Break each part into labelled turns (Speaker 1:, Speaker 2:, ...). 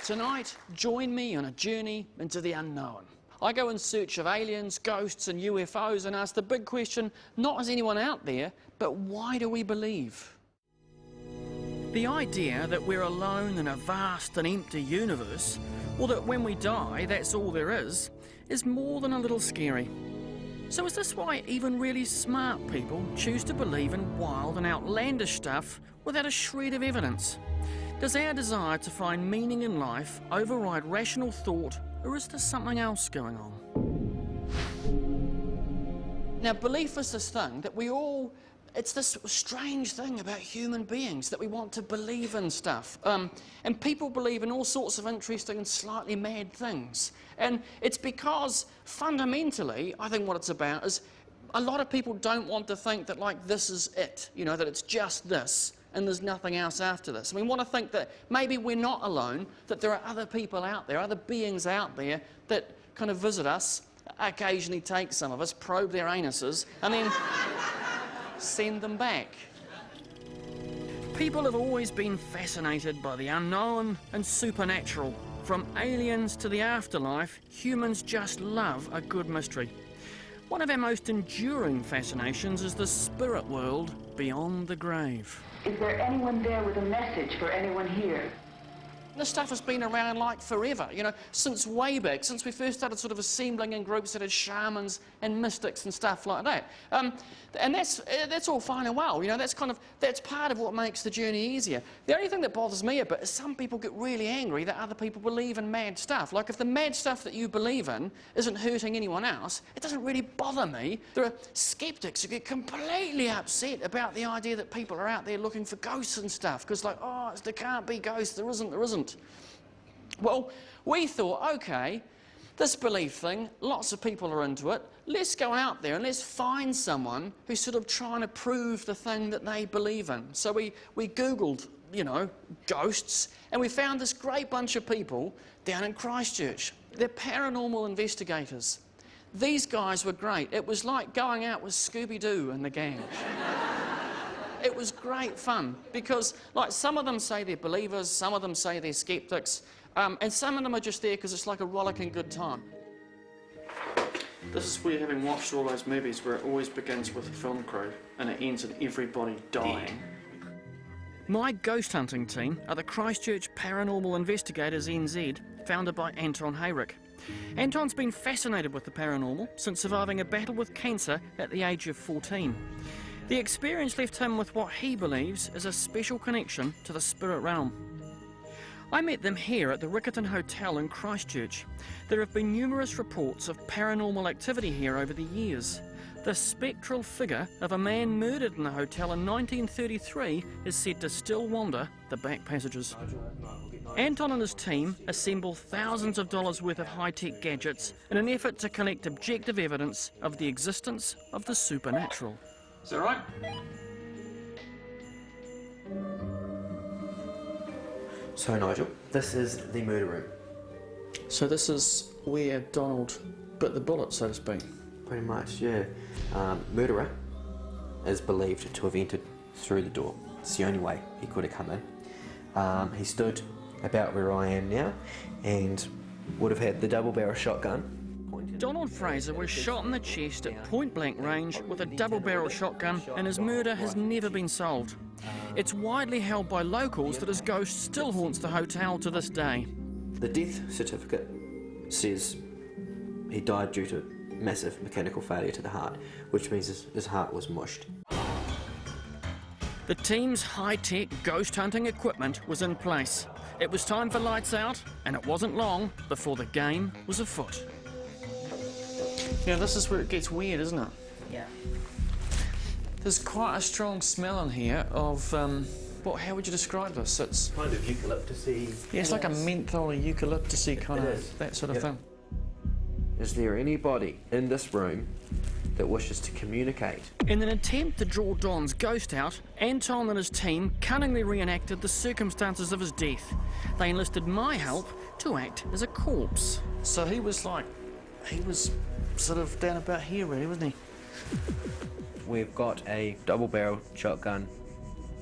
Speaker 1: Tonight, join me on a journey into the unknown. I go in search of aliens, ghosts and UFOs and ask the big question, not is anyone out there, but why do we believe? The idea that we're alone in a vast and empty universe, or that when we die that's all there is more than a little scary. So is this why even really smart people choose to believe in wild and outlandish stuff without a shred of evidence? Does our desire to find meaning in life override rational thought, or is there something else going on? Now, belief is this thing that it's this strange thing about human beings, that we want to believe in stuff. And people believe in all sorts of interesting and slightly mad things. And it's because, fundamentally, I think what it's about is a lot of people don't want to think that, like, this is it, you know, that it's just this and there's nothing else after this. We want to think that maybe we're not alone, that there are other people out there, other beings out there that kind of visit us, occasionally take some of us, probe their anuses, and then send them back. People have always been fascinated by the unknown and supernatural. From aliens to the afterlife, humans just love a good mystery. One of our most enduring fascinations is the spirit world beyond the grave.
Speaker 2: Is there anyone there with a message for anyone here?
Speaker 1: This stuff has been around like forever, you know, since way back, since we first started sort of assembling in groups that had shamans and mystics and stuff like that. And that's all fine and well, you know, that's part of what makes the journey easier. The only thing that bothers me a bit is some people get really angry that other people believe in mad stuff. Like, if the mad stuff that you believe in isn't hurting anyone else, it doesn't really bother me. There are skeptics who get completely upset about the idea that people are out there looking for ghosts and stuff, because, like, oh, there can't be ghosts, there isn't. Well, we thought, okay, this belief thing, lots of people are into it, let's go out there and let's find someone who's sort of trying to prove the thing that they believe in. So we Googled, you know, ghosts, and we found this great bunch of people down in Christchurch. They're paranormal investigators. These guys were great. It was like going out with Scooby-Doo and the gang. It was great fun because, like, some of them say they're believers, some of them say they're skeptics, and some of them are just there because it's like a rollicking good time. This is where, having watched all those movies where it always begins with a film crew and it ends in everybody dying. My ghost hunting team are the Christchurch Paranormal Investigators NZ, founded by Anton Hayrick. Anton's been fascinated with the paranormal since surviving a battle with cancer at the age of 14. The experience left him with what he believes is a special connection to the spirit realm. I met them here at the Riccarton Hotel in Christchurch. There have been numerous reports of paranormal activity here over the years. The spectral figure of a man murdered in the hotel in 1933 is said to still wander the back passages. Anton and his team assemble thousands of dollars worth of high-tech gadgets in an effort to collect objective evidence of the existence of the supernatural. Is that right?
Speaker 3: So, Nigel, this is the murder room.
Speaker 1: So this is where Donald bit the bullet, so to speak?
Speaker 3: Pretty much, yeah. Murderer is believed to have entered through the door. It's the only way he could have come in. He stood about where I am now and would have had the double-barrel shotgun.
Speaker 1: Donald Fraser was shot in the chest at point-blank range with a double-barrel shotgun, and his murder has never been solved. It's widely held by locals that his ghost still haunts the hotel to this day.
Speaker 3: The death certificate says he died due to massive mechanical failure to the heart, which means his heart was mushed.
Speaker 1: The team's high-tech ghost hunting equipment was in place. It was time for lights out, and it wasn't long before the game was afoot. Yeah, this is where it gets weird, isn't it?
Speaker 4: Yeah.
Speaker 1: There's quite a strong smell in here of, how would you describe this? It's
Speaker 3: kind of eucalyptus-y.
Speaker 1: Yeah, it's like a menthol eucalyptus-y kind of, that sort of thing.
Speaker 3: Is there anybody in this room that wishes to communicate?
Speaker 1: In an attempt to draw Don's ghost out, Anton and his team cunningly reenacted the circumstances of his death. They enlisted my help to act as a corpse. So he was sort of down about here, really, wasn't he?
Speaker 3: We've got a double-barrel shotgun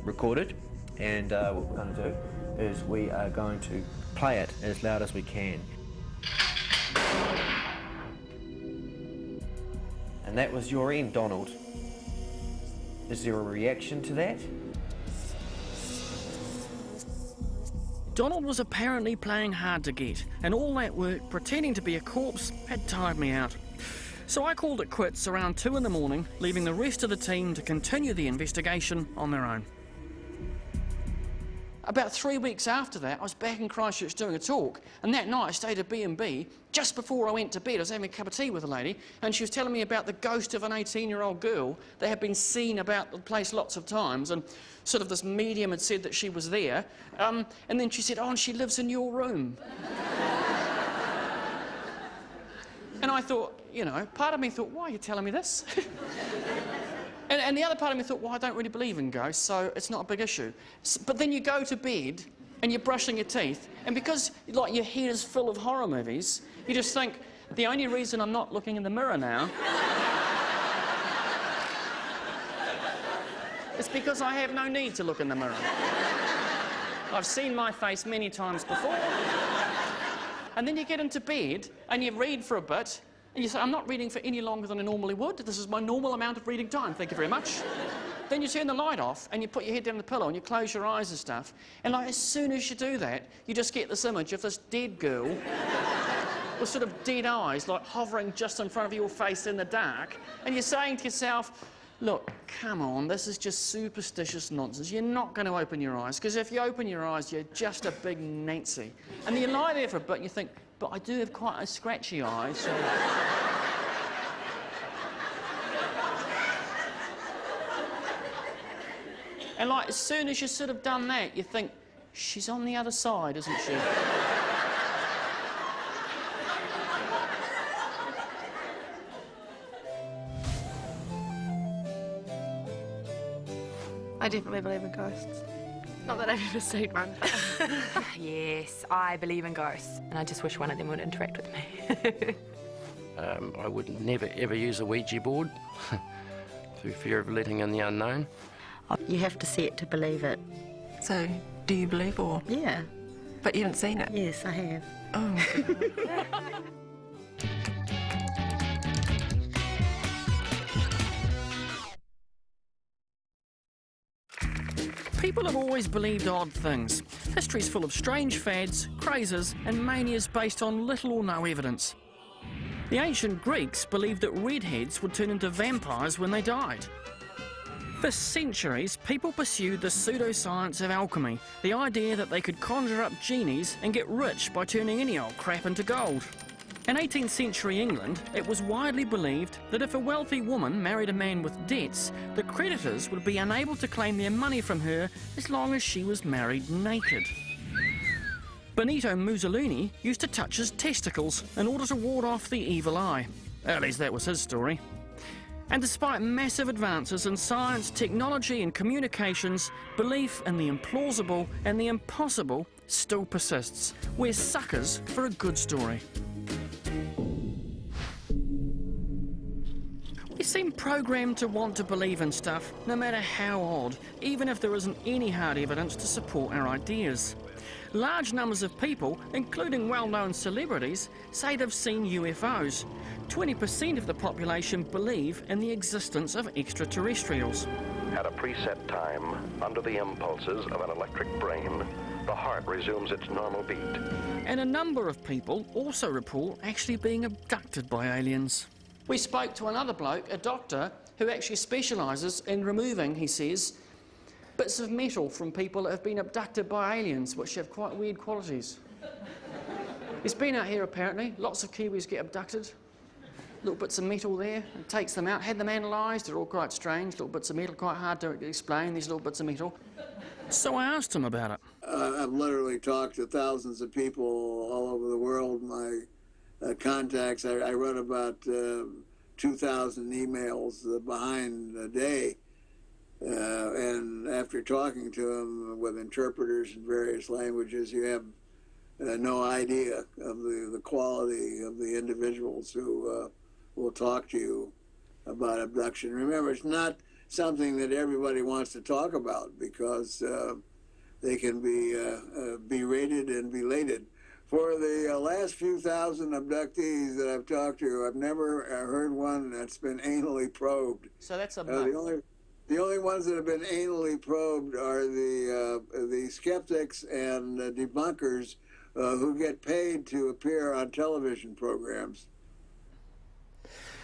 Speaker 3: recorded and what we're going to do is we are going to play it as loud as we can. And that was your end, Donald. Is there a reaction to that?
Speaker 1: Donald was apparently playing hard to get, and all that work pretending to be a corpse had tired me out. So I called it quits around 2 in the morning, leaving the rest of the team to continue the investigation on their own. About 3 weeks after that, I was back in Christchurch doing a talk, and that night I stayed at B&B. Just before I went to bed, I was having a cup of tea with a lady, and she was telling me about the ghost of an 18-year-old girl that had been seen about the place lots of times, and sort of this medium had said that she was there, and then she said, oh, and she lives in your room. And I thought, you know, part of me thought, why are you telling me this? And the other part of me thought, well, I don't really believe in ghosts, so it's not a big issue. But then you go to bed and you're brushing your teeth, and because like your head is full of horror movies, you just think, the only reason I'm not looking in the mirror now is because I have no need to look in the mirror. I've seen my face many times before. And then you get into bed and you read for a bit, and you say, I'm not reading for any longer than I normally would. This is my normal amount of reading time, thank you very much. Then you turn the light off and you put your head down on the pillow and you close your eyes and stuff. And like, as soon as you do that, you just get this image of this dead girl with sort of dead eyes, like hovering just in front of your face in the dark. And you're saying to yourself, look, come on, this is just superstitious nonsense. You're not going to open your eyes, because if you open your eyes, you're just a big Nancy. And then you lie there for a bit and you think, but I do have quite a scratchy eye, so... And like, as soon as you've sort of done that, you think, she's on the other side, isn't she?
Speaker 4: I definitely believe in ghosts. Not that I've ever seen one, but...
Speaker 5: Yes, I believe in ghosts, and I just wish one of them would interact with me.
Speaker 6: I would never ever use a Ouija board through fear of letting in the unknown.
Speaker 7: You have to see it to believe it.
Speaker 4: So, do you believe or...?
Speaker 7: Yeah.
Speaker 4: But you haven't seen it?
Speaker 7: Yes, I have.
Speaker 4: Oh,
Speaker 1: People have always believed odd things. History's full of strange fads, crazes, and manias based on little or no evidence. The ancient Greeks believed that redheads would turn into vampires when they died. For centuries, people pursued the pseudoscience of alchemy, the idea that they could conjure up genies and get rich by turning any old crap into gold. In 18th century England, it was widely believed that if a wealthy woman married a man with debts, the creditors would be unable to claim their money from her as long as she was married naked. Benito Mussolini used to touch his testicles in order to ward off the evil eye. At least that was his story. And despite massive advances in science, technology and communications, belief in the implausible and the impossible still persists. We're suckers for a good story. We seem programmed to want to believe in stuff, no matter how odd, even if there isn't any hard evidence to support our ideas. Large numbers of people, including well-known celebrities, say they've seen UFOs. 20% of the population believe in the existence of extraterrestrials.
Speaker 8: At a preset time, under the impulses of an electric brain, the heart resumes its normal beat.
Speaker 1: And a number of people also report actually being abducted by aliens. We spoke to another bloke, a doctor, who actually specialises in removing, he says, bits of metal from people that have been abducted by aliens, which have quite weird qualities. He's been out here apparently, lots of Kiwis get abducted. Little bits of metal there, and takes them out, had them analysed, they're all quite strange, little bits of metal, quite hard to explain, these little bits of metal. So I asked him about it.
Speaker 9: I've literally talked to thousands of people all over the world. My contacts, I wrote about 2,000 emails behind a day. And after talking to them with interpreters in various languages, you have no idea of the quality of the individuals who will talk to you about abduction. Remember, it's not something that everybody wants to talk about because they can be berated and belated. For the last few thousand abductees that I've talked to, I've never heard one that's been anally probed.
Speaker 1: So that's a
Speaker 9: The only ones that have been anally probed are the skeptics and debunkers who get paid to appear on television programs.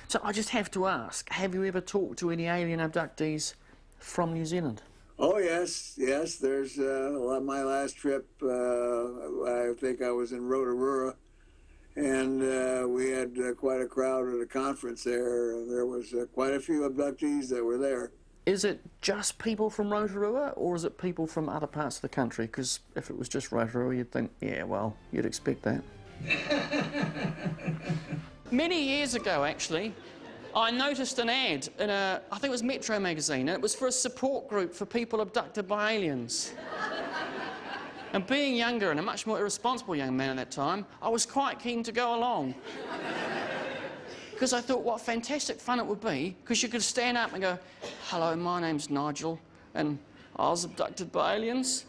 Speaker 1: So I just have to ask, have you ever talked to any alien abductees from New Zealand?
Speaker 9: Oh, yes. There's my last trip, I think I was in Rotorua, and we had quite a crowd at a conference there. There was quite a few abductees that were there.
Speaker 1: Is it just people from Rotorua, or is it people from other parts of the country? Because if it was just Rotorua, you'd think, yeah, well, you'd expect that. Many years ago, actually, I noticed an ad in I think it was Metro magazine, and it was for a support group for people abducted by aliens. And being younger and a much more irresponsible young man at that time, I was quite keen to go along. Because I thought what fantastic fun it would be, because you could stand up and go, hello, my name's Nigel, and I was abducted by aliens.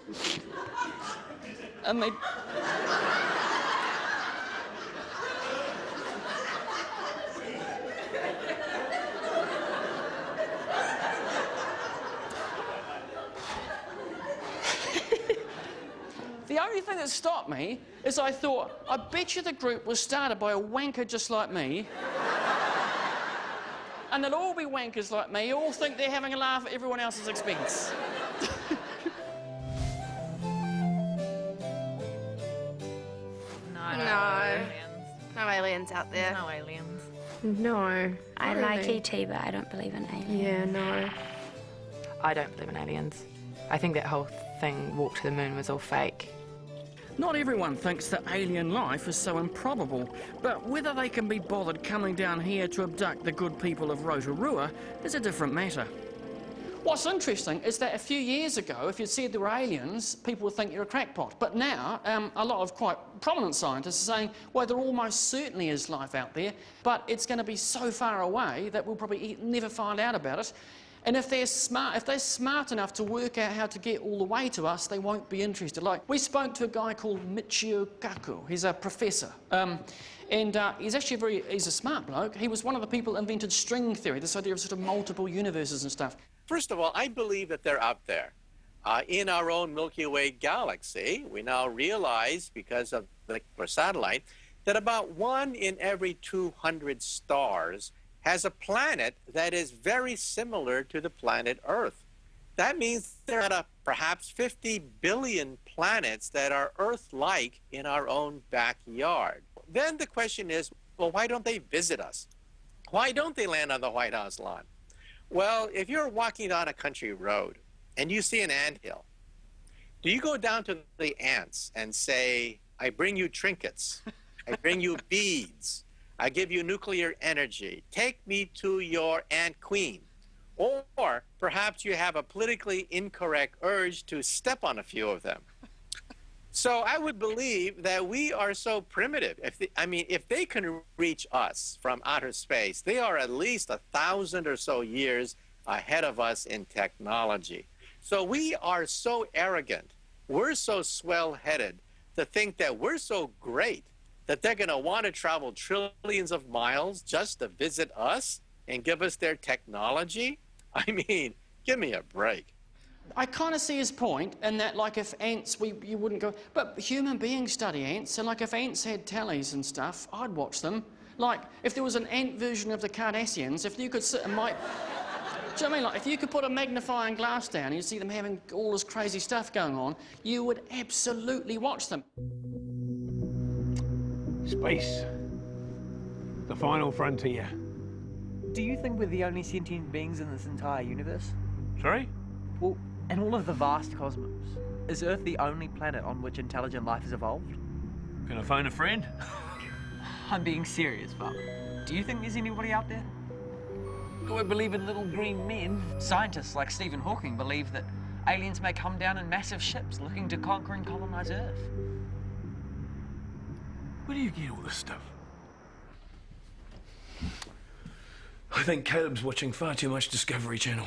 Speaker 1: And they... The only thing that stopped me is I thought, I bet you the group was started by a wanker just like me. And they'll all be wankers like me, all think they're having a laugh at everyone else's expense.
Speaker 4: No aliens out there.
Speaker 5: No aliens.
Speaker 4: No.
Speaker 10: I
Speaker 4: not
Speaker 10: like
Speaker 4: really.
Speaker 10: ET, but I don't believe in aliens.
Speaker 4: Yeah, no.
Speaker 5: I don't believe in aliens. I think that whole thing, Walk to the Moon, was all fake.
Speaker 1: Not everyone thinks that alien life is so improbable, but whether they can be bothered coming down here to abduct the good people of Rotorua is a different matter. What's interesting is that a few years ago, if you said there were aliens, people would think you're a crackpot. But now, a lot of quite prominent scientists are saying, well, there almost certainly is life out there, but it's going to be so far away that we'll probably never find out about it. And if they're smart enough to work out how to get all the way to us, they won't be interested. Like, we spoke to a guy called Michio Kaku. He's a professor. He's actually he's a smart bloke. He was one of the people who invented string theory, this idea of sort of multiple universes and stuff.
Speaker 11: First of all, I believe that they're out there. In our own Milky Way galaxy, we now realize, because of the satellite, that about 1 in every 200 stars has a planet that is very similar to the planet Earth. That means there are perhaps 50 billion planets that are Earth-like in our own backyard. Then the question is, well, why don't they visit us? Why don't they land on the White House lawn? Well, if you're walking down a country road and you see an anthill, do you go down to the ants and say, I bring you trinkets, I bring you beads, I give you nuclear energy, take me to your ant queen? Or perhaps you have a politically incorrect urge to step on a few of them. So I would believe that we are so primitive. If they can reach us from outer space, they are at least 1,000 or so years ahead of us in technology. So we are so arrogant, we're so swell-headed to think that we're so great that they're going to want to travel trillions of miles just to visit us and give us their technology? I mean, give me a break.
Speaker 1: I kind of see his point in that, like, if ants, you wouldn't go... But human beings study ants, and, like, if ants had tallies and stuff, I'd watch them. Like, if there was an ant version of the Kardashians, if you could sit and might... Do you know what I mean? Like, if you could put a magnifying glass down and you see them having all this crazy stuff going on, you would absolutely watch them.
Speaker 12: Space. The final frontier.
Speaker 13: Do you think we're the only sentient beings in this entire universe?
Speaker 12: Sorry?
Speaker 13: Well, in all of the vast cosmos, is Earth the only planet on which intelligent life has evolved?
Speaker 12: Can I phone a friend?
Speaker 13: I'm being serious, but do you think there's anybody out there? Do I believe in little green men? Scientists like Stephen Hawking believe that aliens may come down in massive ships looking to conquer and colonize Earth.
Speaker 12: Where do you get all this stuff? I think Caleb's watching far too much Discovery Channel.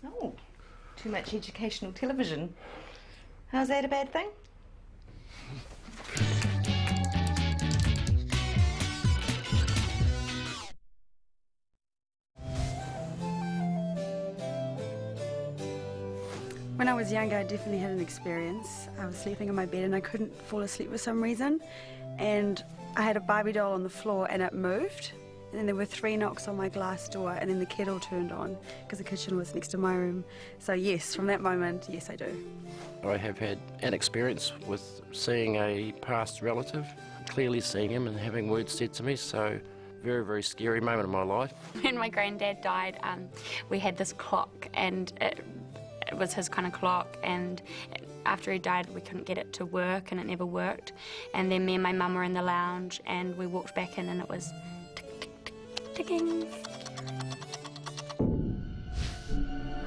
Speaker 14: Oh, too much educational television.
Speaker 7: Now, is that a bad thing?
Speaker 10: When I was younger, I definitely had an experience. I was sleeping in my bed and I couldn't fall asleep for some reason. And I had a Barbie doll on the floor and it moved. And then there were 3 knocks on my glass door and then the kettle turned on because the kitchen was next to my room. So yes, from that moment, yes, I do.
Speaker 6: I have had an experience with seeing a past relative, clearly seeing him and having words said to me, so very, very scary moment in my life.
Speaker 14: When my granddad died, we had this clock and it was his kind of clock, and after he died we couldn't get it to work and it never worked. And then me and my mum were in the lounge and we walked back in and it was tick, tick, tick, ticking.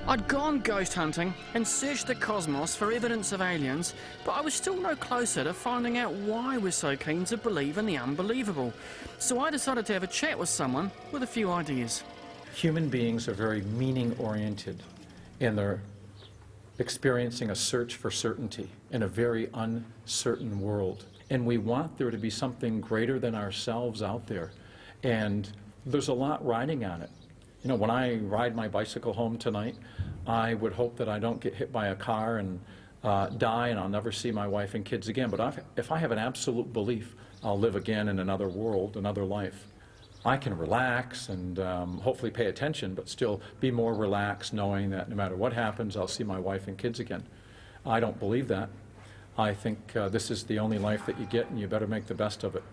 Speaker 1: I'd gone ghost hunting and searched the cosmos for evidence of aliens, but I was still no closer to finding out why we're so keen to believe in the unbelievable. So I decided to have a chat with someone with a few ideas.
Speaker 15: Human beings are very meaning-oriented, and they're experiencing a search for certainty in a very uncertain world. And we want there to be something greater than ourselves out there. And there's a lot riding on it. You know, when I ride my bicycle home tonight, I would hope that I don't get hit by a car and die and I'll never see my wife and kids again. But if I have an absolute belief I'll live again in another world, another life, I can relax and hopefully pay attention, but still be more relaxed knowing that no matter what happens, I'll see my wife and kids again. I don't believe that. I think this is the only life that you get and you better make the best of it.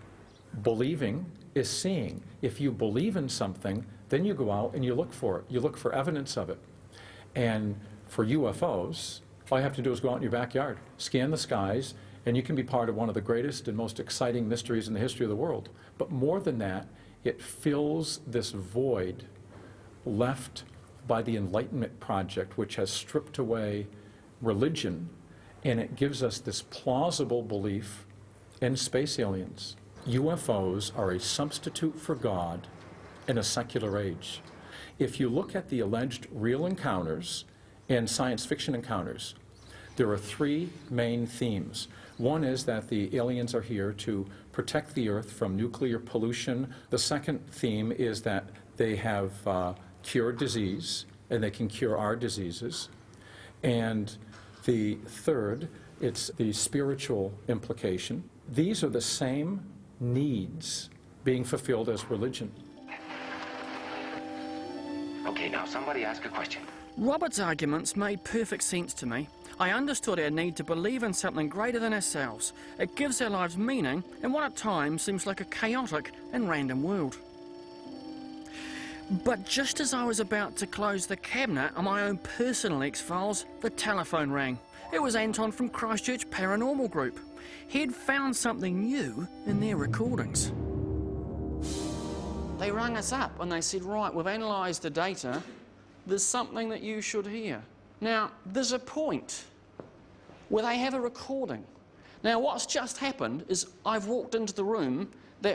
Speaker 15: Believing is seeing. If you believe in something, then you go out and you look for it. You look for evidence of it. And for UFOs, all you have to do is go out in your backyard, scan the skies, and you can be part of one of the greatest and most exciting mysteries in the history of the world. But more than that, it fills this void left by the Enlightenment project, which has stripped away religion, and it gives us this plausible belief in space aliens. UFOs are a substitute for God in a secular age. If you look at the alleged real encounters and science fiction encounters, there are 3 main themes. One is that the aliens are here to protect the Earth from nuclear pollution. The second theme is that they have cured disease and they can cure our diseases. And the third, it's the spiritual implication. These are the same needs being fulfilled as religion.
Speaker 16: Okay, now somebody ask a question.
Speaker 1: Robert's arguments made perfect sense to me. I understood our need to believe in something greater than ourselves. It gives our lives meaning in what at times seems like a chaotic and random world. But just as I was about to close the cabinet on my own personal X-Files, the telephone rang. It was Anton from Christchurch Paranormal Group. He'd found something new in their recordings. They rang us up and they said, right, we've analysed the data. There's something that you should hear. Now, there's a point where they have a recording. Now, what's just happened is I've walked into the room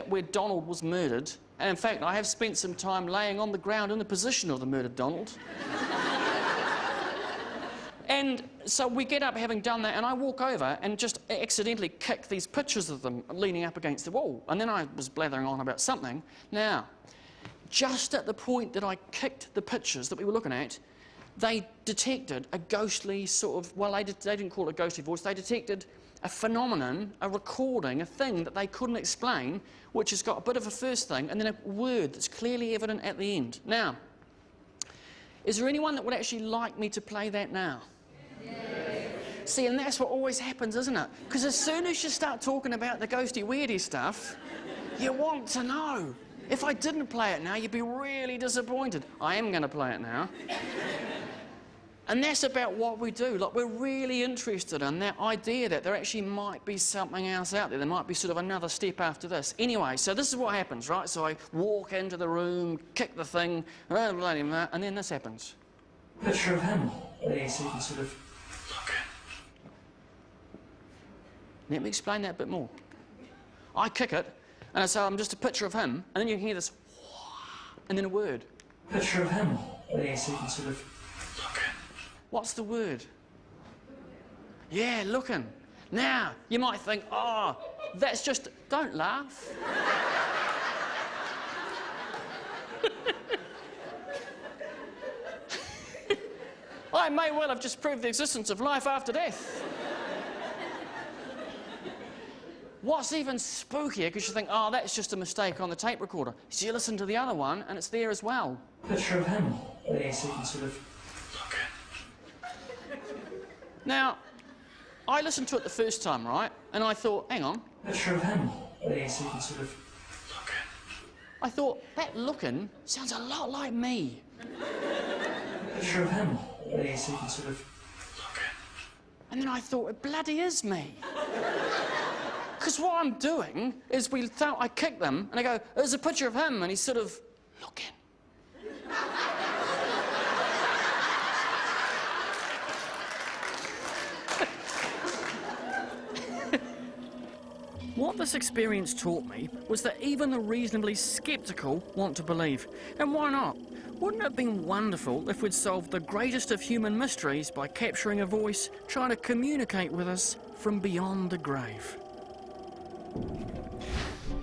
Speaker 1: where Donald was murdered, and in fact, I have spent some time laying on the ground in the position of the murdered Donald. And so we get up having done that, and I walk over and just accidentally kick these pictures of them leaning up against the wall. And then I was blathering on about something. Now, just at the point that I kicked the pictures that we were looking at, they detected a ghostly sort of, well, they didn't call it a ghostly voice, they detected a phenomenon, a recording, a thing that they couldn't explain, which has got a bit of a first thing and then a word that's clearly evident at the end. Now, is there anyone that would actually like me to play that now? Yes. See, and that's what always happens, isn't it? Because as soon as you start talking about the ghosty, weirdy stuff, you want to know. If I didn't play it now, you'd be really disappointed. I am going to play it now. And that's about what we do. Like, we're really interested in that idea that there actually might be something else out there. There might be sort of another step after this. Anyway, so this is what happens, right? So I walk into the room, kick the thing, and then this happens.
Speaker 13: Picture of him. Yeah, so you can sort of look.
Speaker 1: Let me explain that a bit more. I kick it, and so I'm just a picture of him, and then you can hear this, and then a word.
Speaker 13: Picture of him. Yeah, so you can sort of look.
Speaker 1: What's the word? Yeah, looking. Now, you might think, oh, that's just... Don't laugh. I may well have just proved the existence of life after death. What's even spookier, because you think, oh, that's just a mistake on the tape recorder. So you listen to the other one, and it's there as well.
Speaker 17: Picture of him there, so you can sort of look at.
Speaker 1: Now, I listened to it the first time, right? And I thought, hang on.
Speaker 17: Picture of him there, so you can sort of look at.
Speaker 1: I thought, that looking sounds a lot like me.
Speaker 17: Picture of him there, so you can sort of look at.
Speaker 1: And then I thought, it bloody is me. Because what I'm doing is I kick them, and I go, there's a picture of him, and he's sort of looking. What this experience taught me was that even the reasonably sceptical want to believe. And why not? Wouldn't it have been wonderful if we'd solved the greatest of human mysteries by capturing a voice trying to communicate with us from beyond the grave?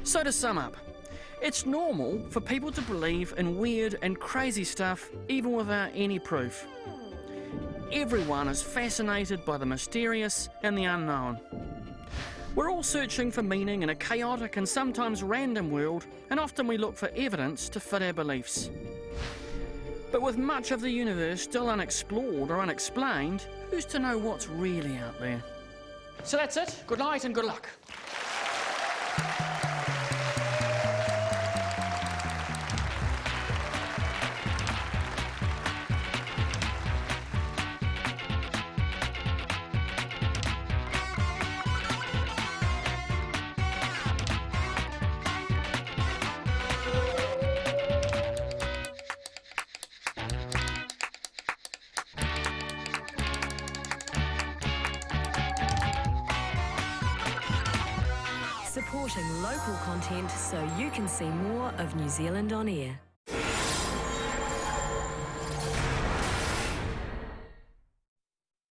Speaker 1: So to sum up, it's normal for people to believe in weird and crazy stuff even without any proof. Everyone is fascinated by the mysterious and the unknown. We're all searching for meaning in a chaotic and sometimes random world, and often we look for evidence to fit our beliefs. But with much of the universe still unexplored or unexplained, who's to know what's really out there? So that's it. Good night and good luck.
Speaker 18: Supporting local content so you can see more of New Zealand on air.